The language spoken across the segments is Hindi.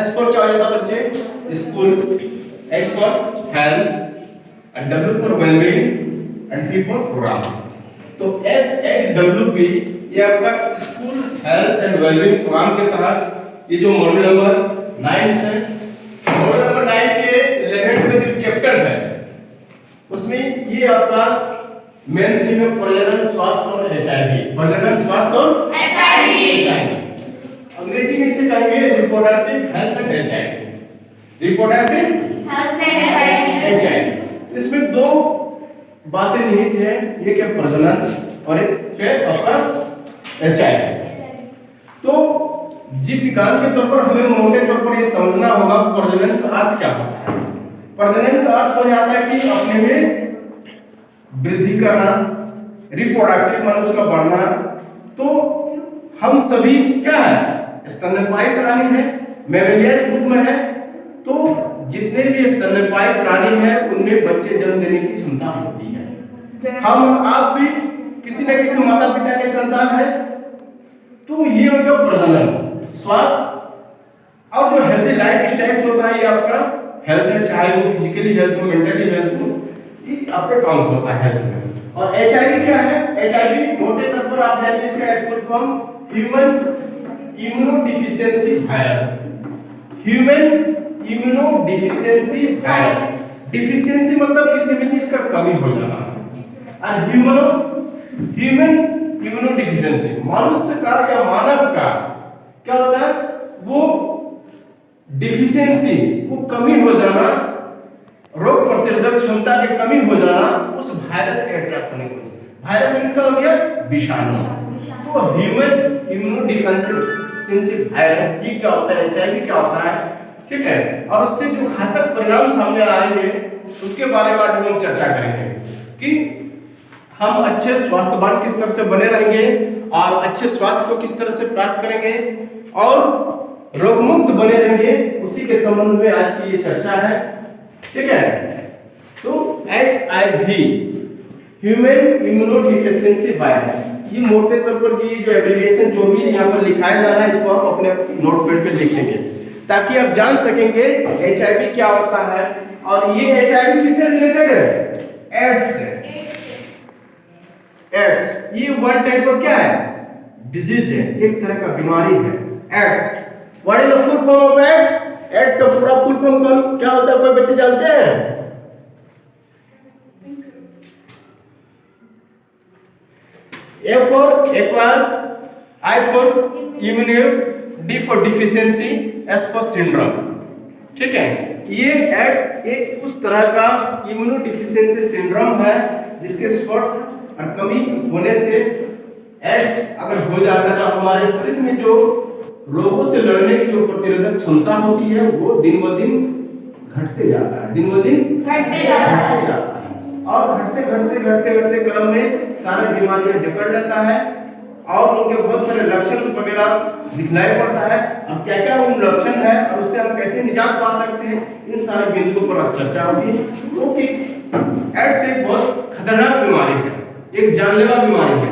एस फॉर क्या हो जाता बच्चे? School, H for health, and W for wellbeing, and P for programme. तो एस एच डब्ल्यू पी ये आपका school health and wellbeing programme के तहत ये जो मॉड्यूल नंबर 9 है, मॉड्यूल नंबर 9 के 11th में जो चैप्टर है उसमें ये आपका मेन थीम है प्रजनन स्वास्थ्य और एचआईवी। प्रजनन स्वास्थ्य और एचआईवी अंग्रेजी में इसे कहेंगे reproductive health and HIV. Reproductive health and HIV, इसमें दो बातें निहित हैं, एक है प्रजनन और एक है आपका एचआईवी। तो जीव विज्ञान के तौर पर हमें मोटे तौर पर यह समझना होगा प्रजनन का अर्थ क्या होता है। प्रजनन का अर्थ हो जाता है कि अपने में वृद्धि करना, रिप्रोडक्टिव माने उसका बढ़ना। तो हम सभी क्या है, स्तनपायी प्राणी है, मैमेलियस ग्रुप में है। तो जितने भी स्तनपायी प्राणी हैं उनमें बच्चे जन्म देने की क्षमता होती है। हम आप भी किसी न किसी माता पिता के संतान है। तो ये हो गया प्रजनन। स्वास्थ्य और जो हेल्दी लाइफ स्टाइल होता है, ये आपका हेल्थ है, चाहे वो फिजिकली हेल्थ हो, मेंटली हेल्थ हो, ये आपके काउंट होता है हेल्थ में। और एचआईवी क्या है? एचआईवी मोटे तौर पर आप जानिए इसका full form human immunodeficiency virus. Human immunodeficiency virus, deficiency मतलब किसी भी चीज का कमी हो जाना, और ह्यूमन इम्यूनोडेफिशिएंसी मनुष्य का या मानव का क्या होता है, वो डिफिशिएंसी, वो कमी हो जाना, रोग प्रतिरोधक क्षमता की कमी हो जाना उस वायरस के अट्रैक्ट होने की। वायरस मींस क्या हो गया? विषाणु। तो ह्यूमन इम्यूनोडेफिशिएंसी वायरस ये क्या होता है, एचआईवी क्या होता है, ठीक है। और उससे जो घातक परिणाम सामने आएंगे उसके बारे में आज हम चर्चा करेंगे कि हम अच्छे स्वास्थ्यवान किस तरह से बने रहेंगे और अच्छे स्वास्थ्य को किस तरह से प्राप्त करेंगे और रोगमुक्त बने रहेंगे, उसी के संबंध में आज की ये चर्चा है, ठीक है। तो एचआईवी ह्यूमन इम्यूनोडेफिशिएंसी वायरस, ये मोटे तौर पर ये जो एब्रिविएशन जो भी यहाँ पर लिखाया जा रहा है इसको आप अपने नोटपैड पे लिख लेंगे ताकि आप जान सकेंगे एचआईवी क्या होता है। और ये एचआईवी किससे रिलेटेड है? एड्स से। एड्स ये वन टाइप ऑफ क्या है? डिजीज है, एक तरह का बीमारी है AIDS. What is the full form of AIDS? AIDS का पूरा फुल फॉर्म क्या होता है, कोई बच्चे जानते हैं? A for acquire, I for immune, D for deficiency, S for syndrome, ठीक है। ये एड्स एक उस तरह का इम्यूनोडेफिशिएंसी सिंड्रोम है जिसके स्पॉट और कमी होने से एड्स अगर हो जाता है तो हमारे शरीर में जो रोगों से लड़ने की जो प्रतिरोधक क्षमता होती है वो दिन ब दिन घटते जाता है, दिन ब दिन घटते जाता है। और घटते क्रम में सारी बीमारियां जकड़ लेता है और उनके बहुत सारे लक्षण वगैरह दिखलाई पड़ता है। अब क्या क्या उन लक्षण है और उससे हम कैसे निजात पा सकते हैं, इन सारे बिंदुओं पर आज चर्चा होगी। क्योंकि एड्स एक बहुत खतरनाक बीमारी है, एक जानलेवा बीमारी है।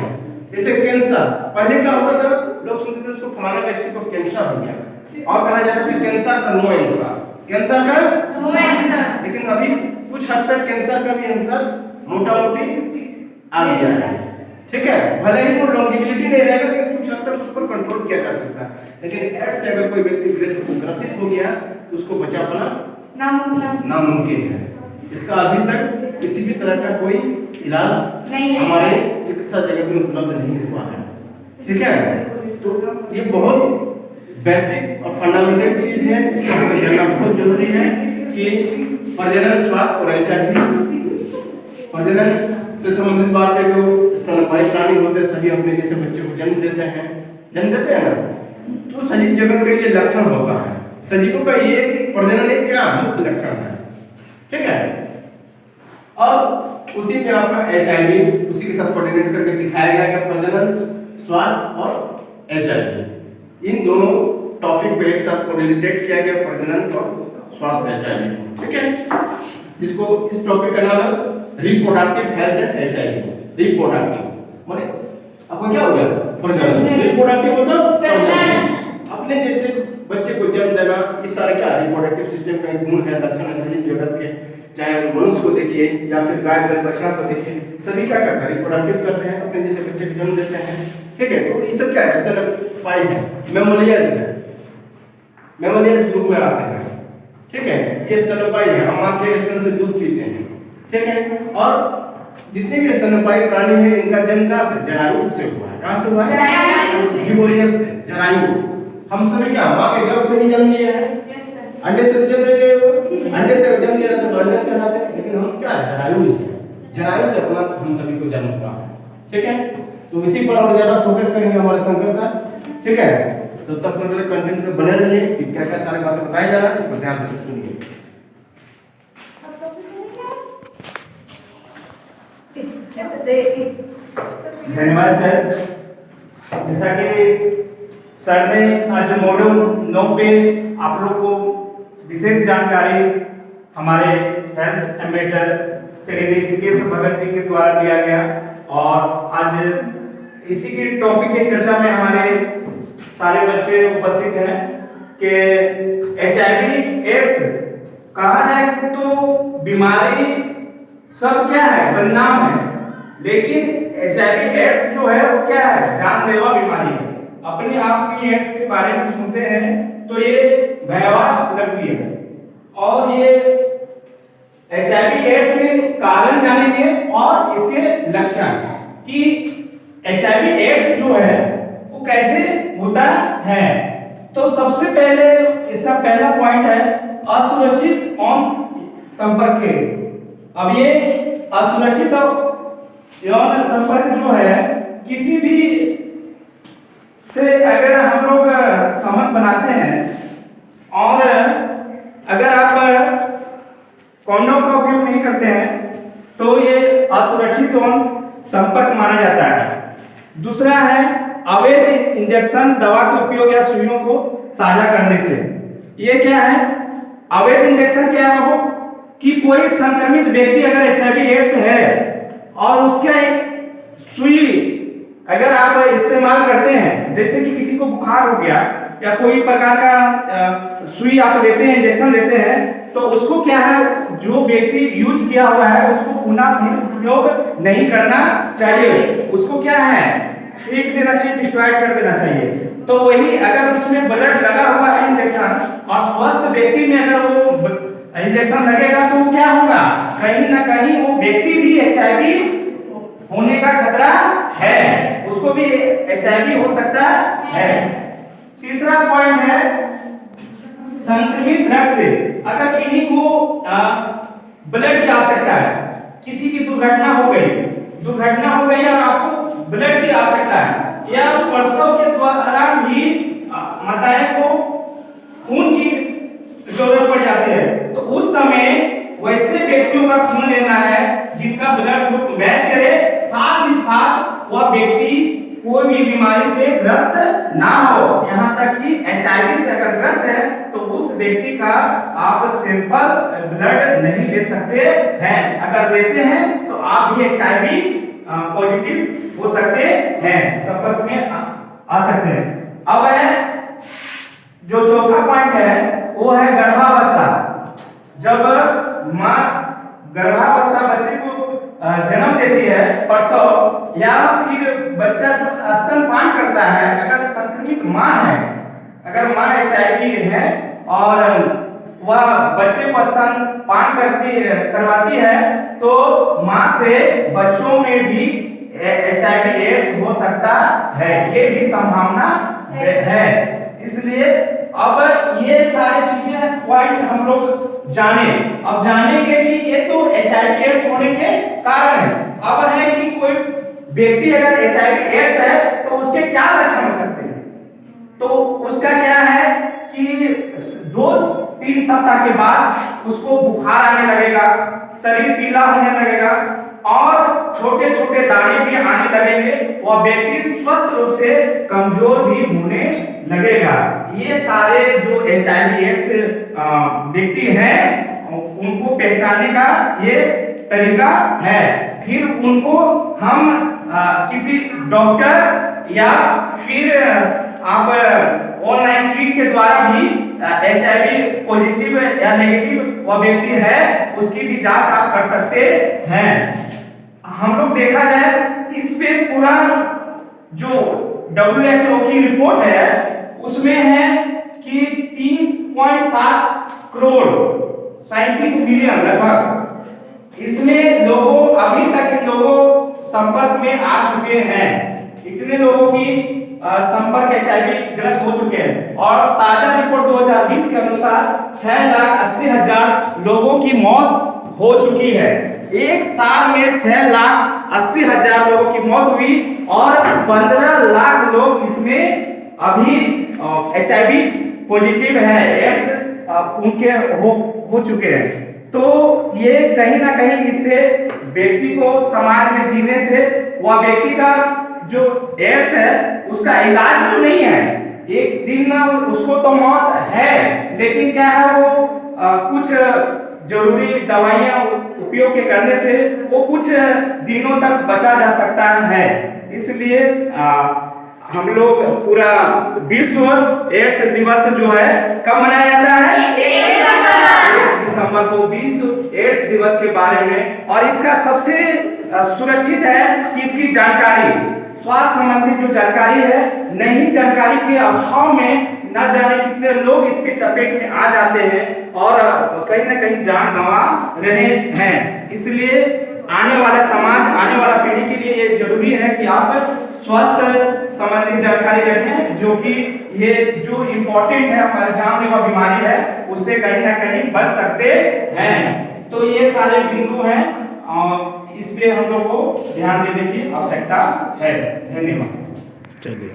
जैसे कैंसर, पहले क्या होता था, लोग सुनते थे उसको फलाना व्यक्ति को कैंसर हो गया और कहा जाता था कैंसर का नो आंसर, कैंसर का नो आंसर। लेकिन अभी कुछ हद तक कैंसर का भी आंसर मोटा मोटी आ गया है, ठीक है। भले ही वो लॉन्जिविटी नहीं रहेगा लेकिन कुछ हद तक उस पर कंट्रोल किया जा सकता है। लेकिन एड्स से अगर कोई व्यक्ति ग्रसित हो गया तो उसको बचा पाना नामुमकिन है। इसका अभी तक किसी भी तरह का कोई इलाज हमारे चिकित्सा जगत में उपलब्ध नहीं हुआ है, ठीक है। तो ये बहुत बेसिक और फंडामेंटल चीज है, इसको हमें जानना बहुत जरूरी है कि प्रजनन स्वास्थ्य और एचआईवी, प्रजनन से संबंधित बात है। जो स्तनपायी प्राणी होते हैं सभी अपने जैसे बच्चे को जन्म देते हैं ना, तो सजीव जगत का ये लक्षण होता है। सजीवों का ये प्रजनन एक क्या मुख्य लक्षण है, ठीक है। और उसी में आपका एचआईवी उसी के साथ कोऑर्डिनेट करके दिखाया गया कि प्रजनन स्वास्थ्य और एचआईवी इन दोनों टॉपिक पे एक साथ कोरिलेटेड किया गया, प्रजनन और स्वास्थ्य एचआईवी, ठीक है। जिसको इस टॉपिक का नाम है reproductive health and HIV. Reproductive माने आपको क्या हो गया? प्रजनन। रिप्रोडक्टिव मतलब अपने जैसे बच्चे को जन्म देना, इस सारे क्या रिप्रोडक्टिव सिस्टम का एक गुण है, लक्षण है सजीव जगत के, चाहे मनुष्य को देखिए या फिर गाय बैल बछड़ा को देखिए, सभी क्या करते हैं, रिप्रोडक्टिव करते हैं, अपने जैसे बच्चे को जन्म देते हैं। ठीक है, तो ये सब क्या है, स्तनपायी है, मेमोलियज है, मेमोलियज ग्रुप में आते हैं। ठीक है, ये स्तनपायी है, हम मां के स्तन से दूध पीते हैं। ठीक है, और जितने भी स्तनपायी प्राणी हैं इनका जन्म कहाँ से, जरायु से हुआ है। कहाँ से हुआ है, गिबोरियस से, जरायु। हम सभी क्या मां के गर्भ से ही जन्म लिए हैं, अंडे से जन्म लिए हो, अंडे से जन्म लिया तो अंडे से कहलाते हैं, लेकिन हम क्या जरायु से, जरायु से अपना हम सभी को जन्म हुआ है। ठीक है, तो इसी पर और ज्यादा फोकस करेंगे हमारे शंकर सर। ठीक है, तो तब तक कंटेंट पे बने रहिए कि क्या क्या सारे बातें बताया जा रहा है, इसको ध्यान से सुनिए। धन्यवाद सर। जैसा कि सर ने आज मॉड्यूल 9 पे आप लोग को विशेष जानकारी हमारे health ambassador secretary सिकेश Bhagat ji के द्वारा दिया गया, और आज इसी के टॉपिक की चर्चा में हमारे सारे बच्चे उपस्थित हैं कि HIV एड्स कहा जाए तो बीमारी सब क्या है, बदनाम है, लेकिन HIV एड्स जो है वो क्या है, जानलेवा बीमारी है। अपने आप की एड्स के बारे में सुनते हैं तो ये भयावह लगती है, और ये HIV एड्स के कारण जानेंगे और इसके लक्षण कि HIV एड्स जो है वो कैसे होता है। तो सबसे पहले इसका पहला पॉइंट है असुरक्षित यौन संपर्क के। अब ये असुरक्षित यौन संपर्क जो है, किसी भी से अगर हम लोग संबंध बनाते हैं और अगर आप कॉन्डोम का उपयोग नहीं करते हैं तो ये असुरक्षित यौन संपर्क माना जाता है। दूसरा है अवैध इंजेक्शन दवा के उपयोग या सुइयों को साझा करने से। ये क्या है, अवैध इंजेक्शन क्या है बाबू, कि कोई संक्रमित व्यक्ति अगर HIV एड्स है और उसका एक सुई अगर आप इस्तेमाल करते हैं, जैसे कि किसी को बुखार हो गया या कोई प्रकार का सुई आप लेते हैं, इंजेक्शन लेते हैं, तो उसको क्या है, जो व्यक्ति यूज किया हुआ है उसको पुनः फिर उपयोग नहीं करना चाहिए, उसको क्या है फेंक देना चाहिए, डिस्ट्रॉय कर देना चाहिए। तो वही अगर उसमें ब्लड लगा हुआ है इंजेक्शन और स्वस्थ व्यक्ति में अगर वो इंजेक्शन लगेगा तो क्या होगा, कहीं ना कहीं वो व्यक्ति भी HIV होने का खतरा है, उसको भी HIV हो सकता है। तीसरा पॉइंट है संक्रमित रक्त से, अगर किसी को ब्लड की आवश्यकता है, किसी की दुर्घटना हो गई और आपको ब्लड की आवश्यकता है, या प्रसव के दौरान भी माताएं को खून की जरूरत पड़ जाती है, तो उस समय वैसे व्यक्तियों का खून लेना है जिनका ब्लड ग्रुप मैच करे, साथ ही साथ वह व्यक्ति कोई भी बीमारी से ग्रस्त ना हो, यहाँ तक कि HIV से अगर ग्रस्त है तो उस व्यक्ति का आप सैंपल ब्लड नहीं ले सकते हैं। अगर लेते हैं तो आप भी HIV पॉजिटिव हो सकते हैं, संपर्क में आ सकते हैं। अब है जो चौथा पॉइंट है वो है गर्भावस्था। जब माँ गर्भावस्था बच्चे को जन्म देती है, प्रसव या फिर बच्चा जो स्तनपान करता है, अगर संक्रमित माँ है, अगर माँ HIV है और वह बच्चे को स्तनपान करवाती है, तो माँ से बच्चों में भी HIV एड्स हो सकता है, ये भी संभावना है। इसलिए अब ये सारी चीजें पॉइंट हम लोग जाने, अब जानेंगे कि ये तो HIV एड्स होने के कारण है। अब है कि कोई व्यक्ति अगर HIV एड्स है तो उसके क्या लक्षण हो सकते हैं, तो उसका क्या है कि 2-3 सप्ताह के बाद उसको बुखार आने लगेगा, शरीर पीला होने लगेगा और छोटे छोटे दाने भी आने लगेंगे, वह व्यक्ति स्वस्थ रूप से कमजोर भी होने लगेगा। ये सारे जो HIV एड्स व्यक्ति हैं उनको पहचानने का ये तरीका है। फिर उनको हम किसी डॉक्टर या फिर आप ऑनलाइन किट के द्वारा भी HIV पॉजिटिव या नेगेटिव वह व्यक्ति है उसकी भी जांच आप कर सकते हैं। हम लोग देखा जाए इस पे पूरा जो WHO की रिपोर्ट है उसमें है कि 3.7 करोड़ 37 मिलियन लगभग इसमें लोगों अभी तक इन लोगों संपर्क में आ चुके हैं। इतने लोगों की संपर्क HIV ग्रस्त हो चुके हैं और ताजा रिपोर्ट 2020 के अनुसार 6,80,000 लोगों की मौत हो चुकी है। एक साल में 6,80,000 लोगों की मौत हुई और 15 लाख लोग इसमें अभी HIV पॉजिटिव है, एड्स उनके हो चुके हैं। तो ये कहीं ना कहीं इससे व्यक्ति को समाज में जीने से वह व्यक्ति का जो एड्स है उसका इलाज तो नहीं है, एक दिन उसको तो मौत है, लेकिन क्या है वो कुछ जरूरी दवाइयां उपयोग के करने से वो कुछ दिनों तक बचा जा सकता है। इसलिए हम लोग पूरा विश्व एड्स दिवस जो है कब मनाया जाता है? 1 दिसंबर को विश्व एड्स दिवस के बारे में। और इसका सबसे सुरक्षित है कि इसकी जानकारी, स्वास्थ्य संबंधी जो जानकारी है, नहीं जानकारी के अभाव में न जाने कितने लोग इसके चपेट में आ जाते हैं और कहीं ना कहीं जान गंवा रहे हैं। इसलिए आने वाला समाज, आने वाला पीढ़ी के लिए ये जरूरी है कि आप स्वास्थ्य संबंधित जानकारी रखें, जो कि ये जो इम्पोर्टेंट है, हमारे जानलेवा बीमारी है, उससे कहीं ना कहीं बच सकते हैं। तो ये सारे बिंदु हैं और इस पे हम लोग को ध्यान देने की आवश्यकता है। धन्यवाद। चलिए।